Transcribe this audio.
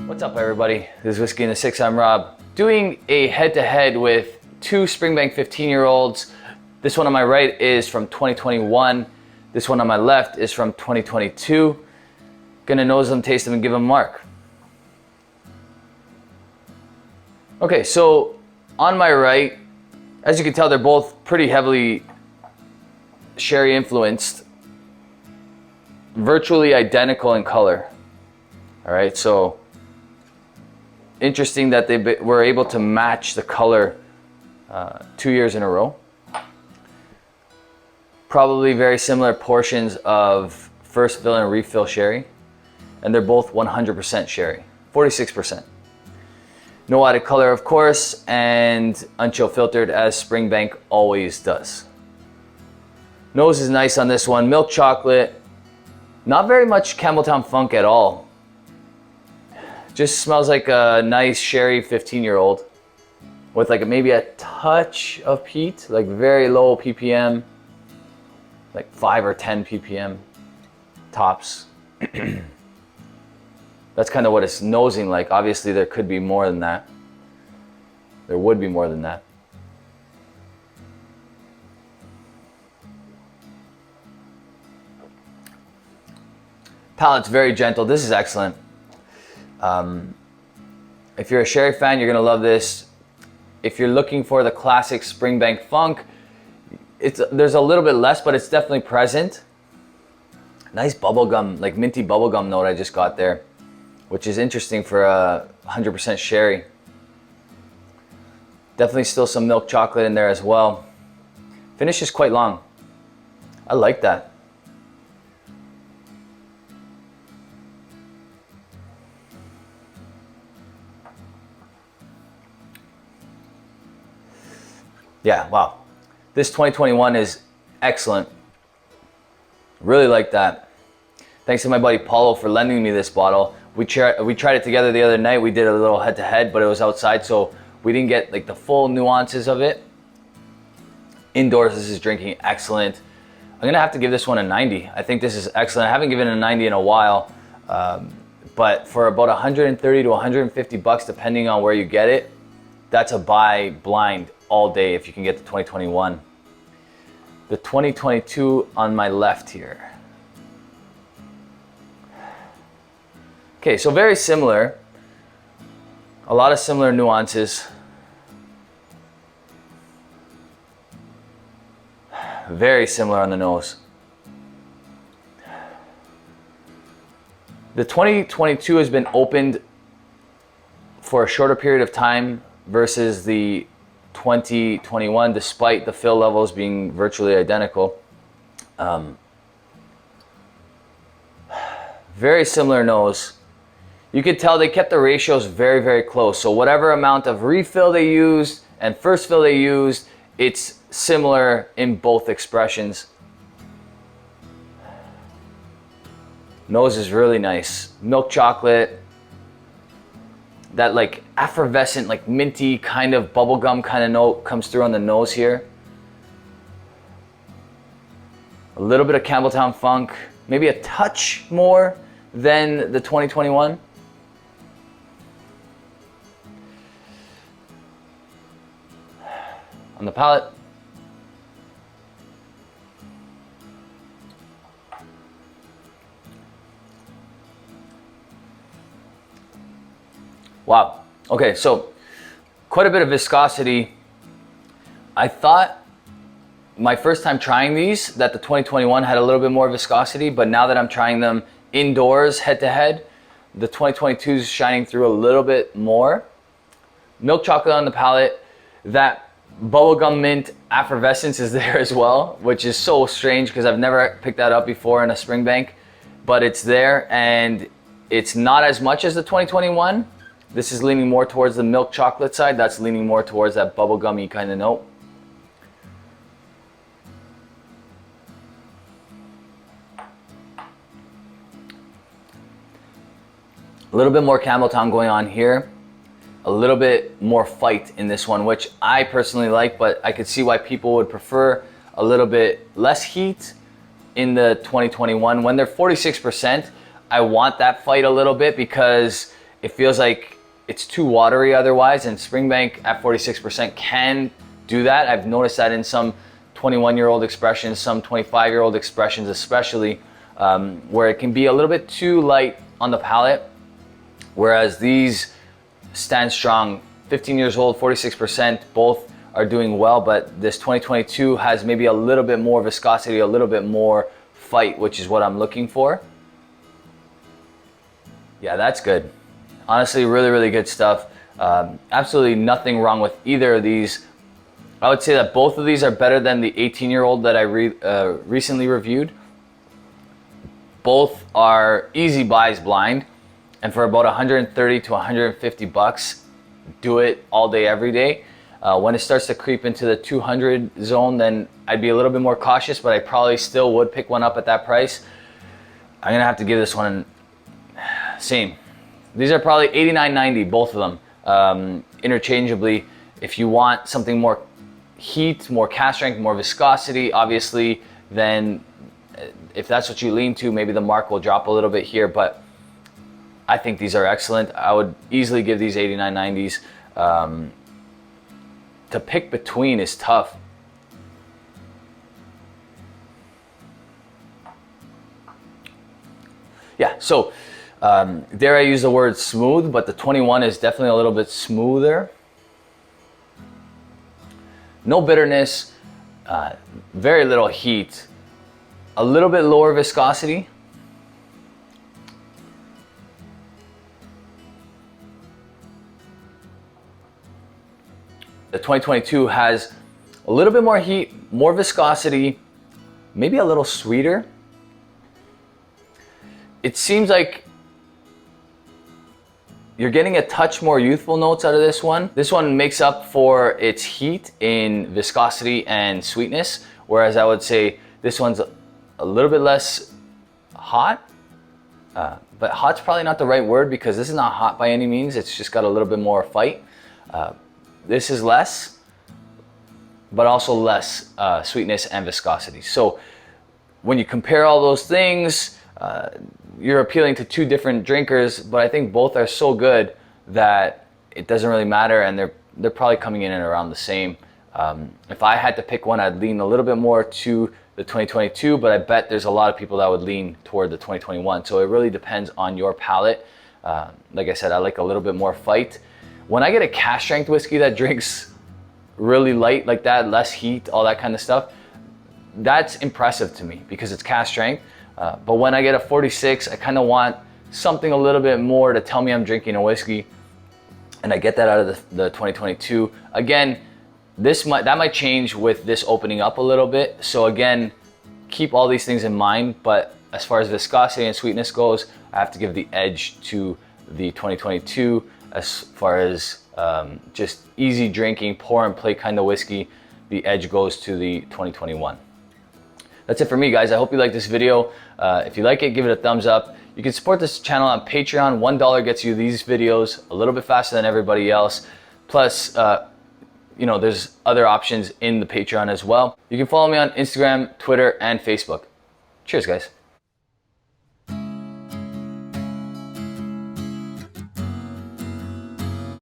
What's up, everybody? This is Whiskey in the Six. I'm Rob. Doing a head-to-head with two Springbank 15-year-olds. This one on my right is from 2021. This one on my left is from 2022. Gonna nose them, taste them, and give them a mark. Okay, so on my right, as you can tell, they're both pretty heavily sherry influenced, virtually identical in color. All right, so interesting that they were able to match the color 2 years in a row. Probably very similar portions of first fill and refill sherry, and they're both 100% sherry, 46%. No added color, of course, and unchill filtered as Springbank always does. Nose is nice on this one, milk chocolate, not very much Campbelltown funk at all. Just smells like a nice sherry 15-year-old with like maybe a touch of peat, like very low ppm, like 5 or 10 ppm tops. That's kind of what it's nosing like. Obviously there could be more than that. There would be more than that. Palate's very gentle. This is excellent. If you're a sherry fan, you're gonna love this. If you're looking for the classic Springbank funk, there's a little bit less, but it's definitely present. Nice bubblegum, like minty bubblegum note I just got there, which is interesting for a 100% sherry. Definitely still some milk chocolate in there as well. Finish is quite long. I like that. Yeah, wow. This 2021 is excellent. Really like that. Thanks to my buddy Paulo for lending me this bottle. We tried it together the other night. We did a little head-to-head, but it was outside, so we didn't get like the full nuances of it. Indoors, this is drinking excellent. I'm gonna have to give this one a 90. I think this is excellent. I haven't given it a 90 in a while, but for about 130 to 150 bucks, depending on where you get it, that's a buy blind all day if you can get the 2021. The 2022 on my left here. Okay, so very similar. A lot of similar nuances. Very similar on the nose. The 2022 has been opened for a shorter period of time versus the 2021, despite the fill levels being virtually identical. Very similar nose. You could tell they kept the ratios very, very close. So whatever amount of refill they used and first fill they used, it's similar in both expressions. Nose is really nice. Milk chocolate. That like effervescent, like minty kind of bubblegum kind of note comes through on the nose here. A little bit of Campbelltown funk, maybe a touch more than the 2021. On the palate, wow. Okay, so quite a bit of viscosity. I thought my first time trying these that the 2021 had a little bit more viscosity, but now that I'm trying them indoors head to head, the 2022 is shining through a little bit more. Milk chocolate on the palate. That bubblegum mint effervescence is there as well, which is so strange because I've never picked that up before in a Springbank, but it's there and it's not as much as the 2021. This is leaning more towards the milk chocolate side. That's leaning more towards that bubblegummy kind of note. A little bit more Campbelltown going on here. A little bit more fight in this one, which I personally like, but I could see why people would prefer a little bit less heat in the 2021. When they're 46%, I want that fight a little bit because it feels like it's too watery otherwise, and Springbank at 46% can do that. I've noticed that in some 21-year-old expressions, some 25-year-old expressions especially, where it can be a little bit too light on the palate, whereas these stand strong. 15 years old, 46%, both are doing well, but this 2022 has maybe a little bit more viscosity, a little bit more fight, which is what I'm looking for. Yeah, that's good. Honestly, really, really good stuff. Absolutely nothing wrong with either of these. I would say that both of these are better than the 18-year-old that I recently reviewed. Both are easy buys blind, and for about 130 to 150 bucks, do it all day, every day. When it starts to creep into the 200 zone, then I'd be a little bit more cautious, but I probably still would pick one up at that price. I'm gonna have to give this one same. These are probably $89.90, both of them, interchangeably. If you want something more heat, more cast strength, more viscosity, obviously, then if that's what you lean to, maybe the mark will drop a little bit here, but I think these are excellent. I would easily give these $89.90s. To pick between is tough. Yeah, so dare I use the word smooth, but the 21 is definitely a little bit smoother. No bitterness, very little heat, a little bit lower viscosity. The 2022 has a little bit more heat, more viscosity, maybe a little sweeter. It seems like you're getting a touch more youthful notes out of this one. This one makes up for its heat in viscosity and sweetness, whereas I would say this one's a little bit less hot. But hot's probably not the right word, because this is not hot by any means. It's just got a little bit more fight. This is less, but also less sweetness and viscosity. So when you compare all those things, you're appealing to two different drinkers, but I think both are so good that it doesn't really matter, and they're probably coming in and around the same. If I had to pick one, I'd lean a little bit more to the 2022, but I bet there's a lot of people that would lean toward the 2021. So it really depends on your palate. Like I said, I like a little bit more fight. When I get a cast strength whiskey that drinks really light like that, less heat, all that kind of stuff, that's impressive to me because it's cast strength. But when I get a 46, I kind of want something a little bit more to tell me I'm drinking a whiskey, and I get that out of the 2022. Again, that might change with this opening up a little bit. So again, keep all these things in mind. But as far as viscosity and sweetness goes, I have to give the edge to the 2022. As far as just easy drinking, pour and play kind of whiskey, the edge goes to the 2021. That's it for me, guys. I hope you like this video. If you like it, give it a thumbs up. You can support this channel on Patreon. $1 gets you these videos a little bit faster than everybody else. Plus, there's other options in the Patreon as well. You can follow me on Instagram, Twitter, and Facebook. Cheers, guys.